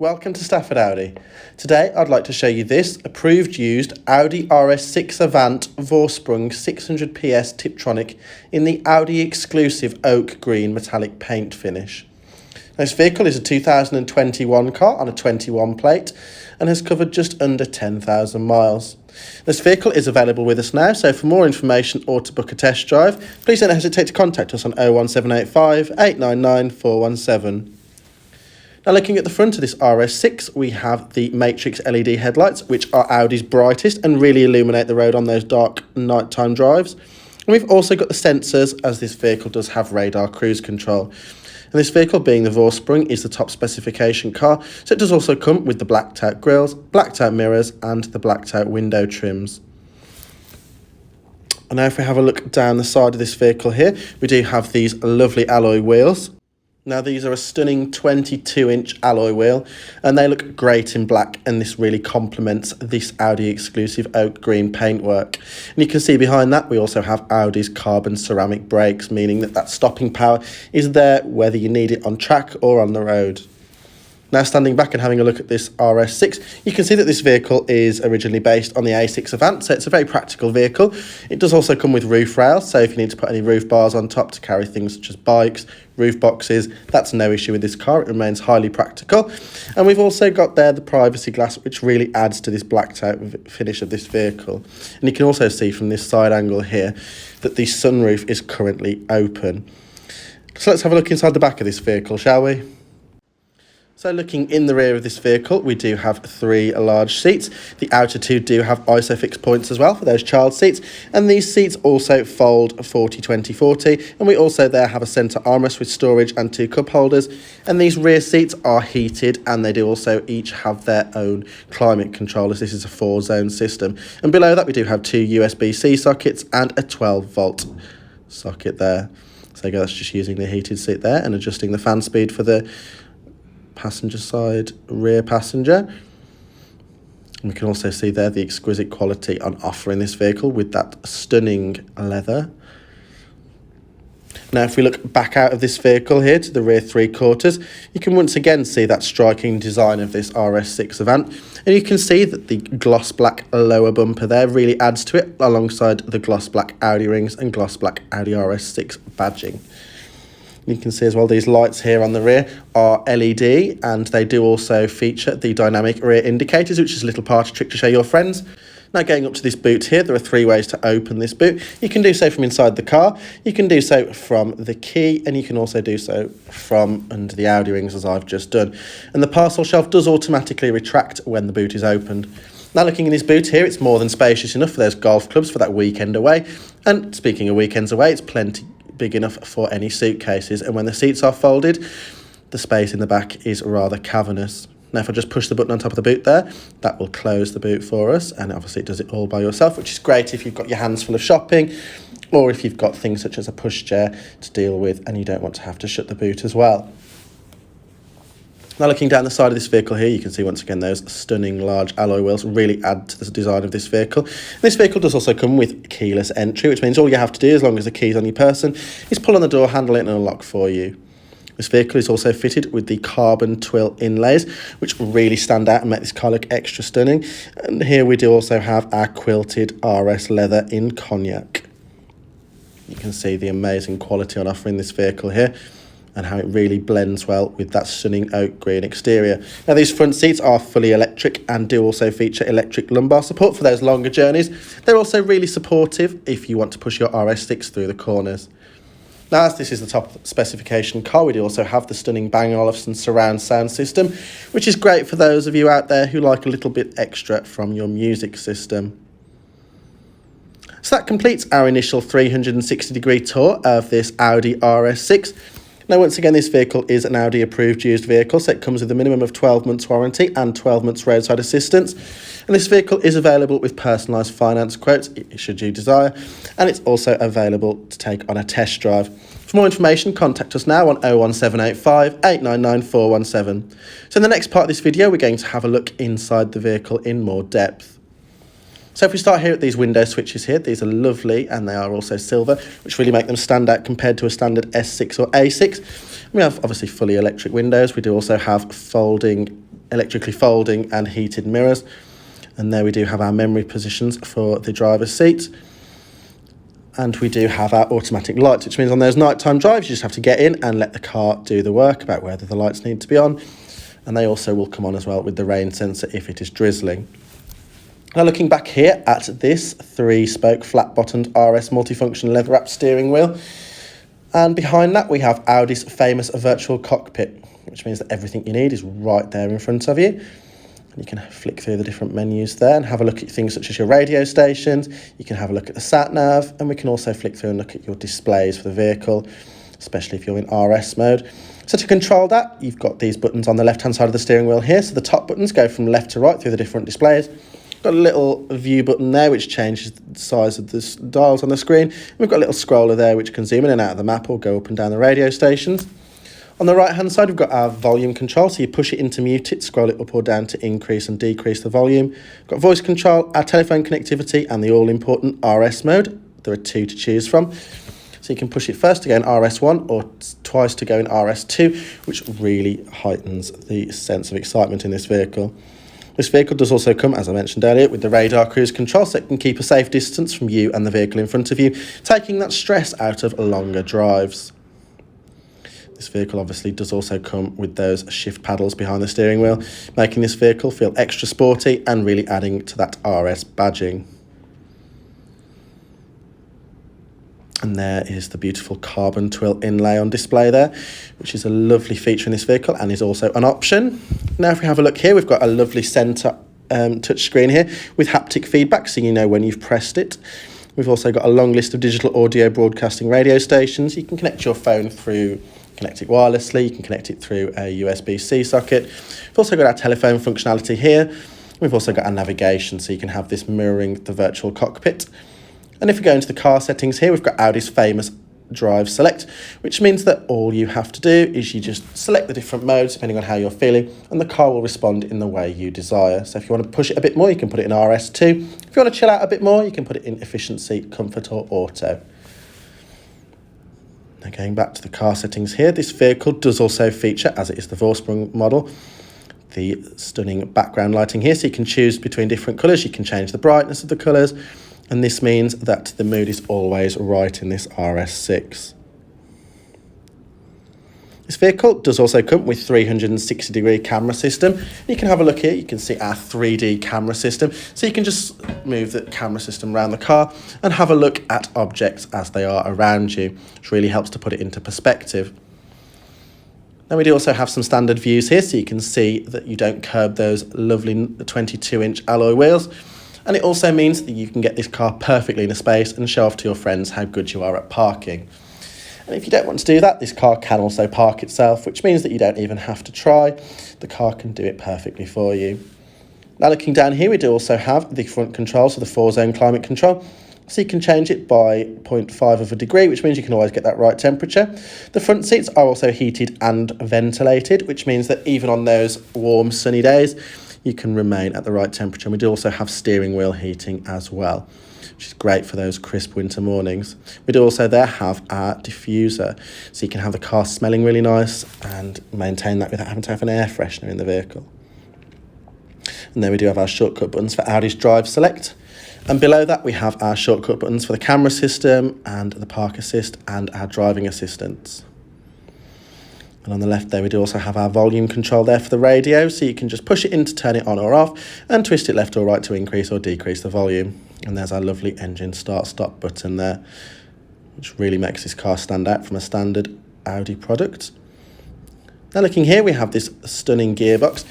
Welcome to Stafford Audi. Today I'd like to show you this approved used Audi RS6 Avant Vorsprung 600 PS tiptronic in the Audi exclusive Oak Green metallic paint finish. This vehicle is a 2021 car on a 21 plate and has covered just under 10,000 miles. This vehicle is available with us now, so for more information or to book a test drive, please don't hesitate to contact us on 01785 899 417. Now looking at the front of this RS6, we have the Matrix LED headlights, which are Audi's brightest and really illuminate the road on those dark nighttime drives. And we've also got the sensors, as this vehicle does have radar cruise control. And this vehicle, being the Vorsprung, is the top specification car, so it does also come with the blacked out grills, blacked out mirrors and the blacked out window trims. And now if we have a look down the side of this vehicle here, we do have these lovely alloy wheels. Now these are a stunning 22-inch alloy wheel and they look great in black, and this really complements this Audi exclusive Oak Green paintwork. And you can see behind that we also have Audi's carbon ceramic brakes, meaning that stopping power is there whether you need it on track or on the road. Now standing back and having a look at this RS6, you can see that this vehicle is originally based on the A6 Avant, so it's a very practical vehicle. It does also come with roof rails, so if you need to put any roof bars on top to carry things such as bikes, roof boxes, that's no issue with this car. It remains highly practical. And we've also got there the privacy glass, which really adds to this blacked out finish of this vehicle. And you can also see from this side angle here that the sunroof is currently open. So let's have a look inside the back of this vehicle, shall we? So looking in the rear of this vehicle, we do have 3 large seats. The outer 2 do have ISOFIX points as well for those child seats. And these seats also fold 40-20-40. And we also there have a centre armrest with storage and 2 cup holders. And these rear seats are heated, and they do also each have their own climate control, as this is a 4-zone system. And below that we do have 2 USB-C sockets and a 12-volt socket there. So again, that's just using the heated seat there and adjusting the fan speed for the passenger side rear passenger. And we can also see there the exquisite quality on offer in this vehicle with that stunning leather. Now if we look back out of this vehicle here to the rear 3/4, you can once again see that striking design of this RS6 Avant, and you can see that the gloss black lower bumper there really adds to it, alongside the gloss black Audi rings and gloss black Audi RS6 badging. You can see as well these lights here on the rear are LED, and they do also feature the dynamic rear indicators, which is a little party trick to show your friends. Now going up to this boot here, there are 3 ways to open this boot. You can do so from inside the car, you can do so from the key, and you can also do so from under the Audi rings, as I've just done. And the parcel shelf does automatically retract when the boot is opened. Now looking in this boot here, it's more than spacious enough for those golf clubs for that weekend away. And speaking of weekends away, it's plenty big enough for any suitcases, and when the seats are folded, the space in the back is rather cavernous. Now if I just push the button on top of the boot there, that will close the boot for us, and obviously it does it all by yourself, which is great if you've got your hands full of shopping, or if you've got things such as a pushchair to deal with and you don't want to have to shut the boot as well. Now looking down the side of this vehicle here, you can see once again those stunning large alloy wheels really add to the design of this vehicle. This vehicle does also come with keyless entry, which means all you have to do, as long as the key's on your person, is pull on the door handle and unlock for you. This vehicle is also fitted with the carbon Twill inlays, which really stand out and make this car look extra stunning. And here we do also have our quilted RS leather in cognac. You can see the amazing quality on offer in this vehicle here, and how it really blends well with that stunning oak green exterior. Now these front seats are fully electric and do also feature electric lumbar support for those longer journeys. They're also really supportive if you want to push your RS6 through the corners. Now as this is the top specification car, we do also have the stunning Bang & Olufsen surround sound system, which is great for those of you out there who like a little bit extra from your music system. So that completes our initial 360-degree tour of this Audi RS6. Now, once again, this vehicle is an Audi approved used vehicle, so it comes with a minimum of 12 months warranty and 12 months roadside assistance. And this vehicle is available with personalised finance quotes, should you desire, and it's also available to take on a test drive. For more information, contact us now on 01785 899 417. So in the next part of this video, we're going to have a look inside the vehicle in more depth. So if we start here at these window switches here, these are lovely, and they are also silver, which really make them stand out compared to a standard S6 or A6. We have obviously fully electric windows. We do also have folding electrically folding and heated mirrors. And there we do have our memory positions for the driver's seat. And we do have our automatic lights, which means on those nighttime drives, you just have to get in and let the car do the work about whether the lights need to be on. And they also will come on as well with the rain sensor if it is drizzling. Now looking back here at this 3-spoke flat-bottomed RS multifunction leather-wrapped steering wheel. And behind that we have Audi's famous virtual cockpit, which means that everything you need is right there in front of you. You can flick through the different menus there and have a look at things such as your radio stations. You can have a look at the sat-nav, and we can also flick through and look at your displays for the vehicle, especially if you're in RS mode. So to control that, you've got these buttons on the left-hand side of the steering wheel here. So the top buttons go from left to right through the different displays. Got a little view button there which changes the size of the dials on the screen. And we've got a little scroller there which can zoom in and out of the map or go up and down the radio stations. On the right hand side we've got our volume control, so you push it in to mute it, scroll it up or down to increase and decrease the volume. We've got voice control, our telephone connectivity and the all important RS mode. There are 2 to choose from. So you can push it first to go in RS1 or twice to go in RS2, which really heightens the sense of excitement in this vehicle. This vehicle does also come, as I mentioned earlier, with the radar cruise control, so it can keep a safe distance from you and the vehicle in front of you, taking that stress out of longer drives. This vehicle obviously does also come with those shift paddles behind the steering wheel, making this vehicle feel extra sporty and really adding to that RS badging. And there is the beautiful carbon twill inlay on display there, which is a lovely feature in this vehicle and is also an option. Now if we have a look here, we've got a lovely centre touch screen here with haptic feedback, so you know when you've pressed it. We've also got a long list of digital audio broadcasting radio stations. You can connect your phone through, connect it wirelessly, you can connect it through a USB-C socket. We've also got our telephone functionality here. We've also got our navigation, so you can have this mirroring the virtual cockpit. And if we go into the car settings here, we've got Audi's famous drive select, which means that all you have to do is you just select the different modes depending on how you're feeling, and the car will respond in the way you desire. So if you want to push it a bit more, you can put it in RS2. If you want to chill out a bit more, you can put it in efficiency, comfort or auto. Now going back to the car settings here, this vehicle does also feature, as it is the Vorsprung model, the stunning background lighting here, so you can choose between different colours, you can change the brightness of the colours, and this means that the mood is always right in this RS6. This vehicle does also come with 360-degree camera system. You can have a look here, you can see our 3D camera system. So you can just move the camera system around the car and have a look at objects as they are around you, which really helps to put it into perspective. Now we do also have some standard views here, so you can see that you don't curb those lovely 22-inch alloy wheels. And it also means that you can get this car perfectly in a space and show off to your friends how good you are at parking. And if you don't want to do that, this car can also park itself, which means that you don't even have to try. The car can do it perfectly for you. Now looking down here, we do also have the front control, so the 4-zone climate control. So you can change it by 0.5 of a degree, which means you can always get that right temperature. The front seats are also heated and ventilated, which means that even on those warm, sunny days, you can remain at the right temperature. And we do also have steering wheel heating as well, which is great for those crisp winter mornings. We do also there have our diffuser, so you can have the car smelling really nice and maintain that without having to have an air freshener in the vehicle. And then we do have our shortcut buttons for Audi's Drive Select. And below that we have our shortcut buttons for the camera system and the park assist and our driving assistance. And on the left there we do also have our volume control there for the radio, so you can just push it in to turn it on or off and twist it left or right to increase or decrease the volume. And there's our lovely engine start-stop button there, which really makes this car stand out from a standard Audi product. Now looking here, we have this stunning gearbox,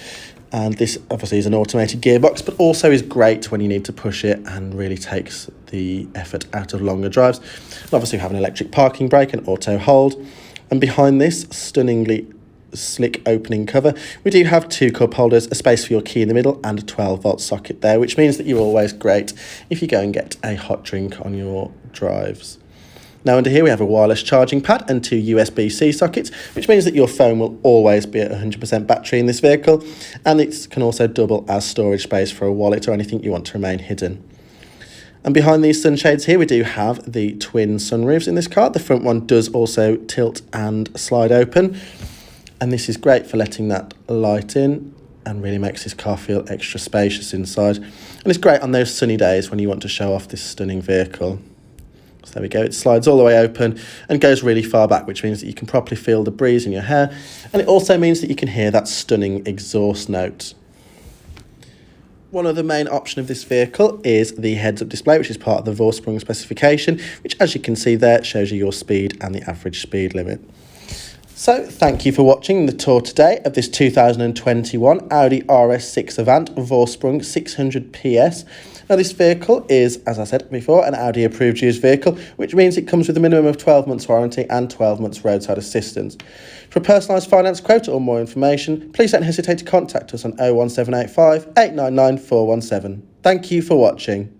and this obviously is an automated gearbox, but also is great when you need to push it and really takes the effort out of longer drives. And obviously we have an electric parking brake and auto hold. And behind this stunningly slick opening cover, we do have 2 cup holders, a space for your key in the middle and a 12-volt socket there, which means that you're always great if you go and get a hot drink on your drives. Now under here we have a wireless charging pad and 2 USB-C sockets, which means that your phone will always be at 100% battery in this vehicle, and it can also double as storage space for a wallet or anything you want to remain hidden. And behind these sunshades here, we do have the twin sunroofs in this car. The front one does also tilt and slide open. And this is great for letting that light in and really makes this car feel extra spacious inside. And it's great on those sunny days when you want to show off this stunning vehicle. So there we go, it slides all the way open and goes really far back, which means that you can properly feel the breeze in your hair, and it also means that you can hear that stunning exhaust note. One other main option of this vehicle is the heads-up display, which is part of the Vorsprung specification, which, as you can see there, shows you your speed and the average speed limit. So, thank you for watching the tour today of this 2021 Audi RS6 Avant Vorsprung 600 PS. Now, this vehicle is, as I said before, an Audi approved used vehicle, which means it comes with a minimum of 12 months warranty and 12 months roadside assistance. For a personalised finance quote or more information, please don't hesitate to contact us on 01785 899 417. Thank you for watching.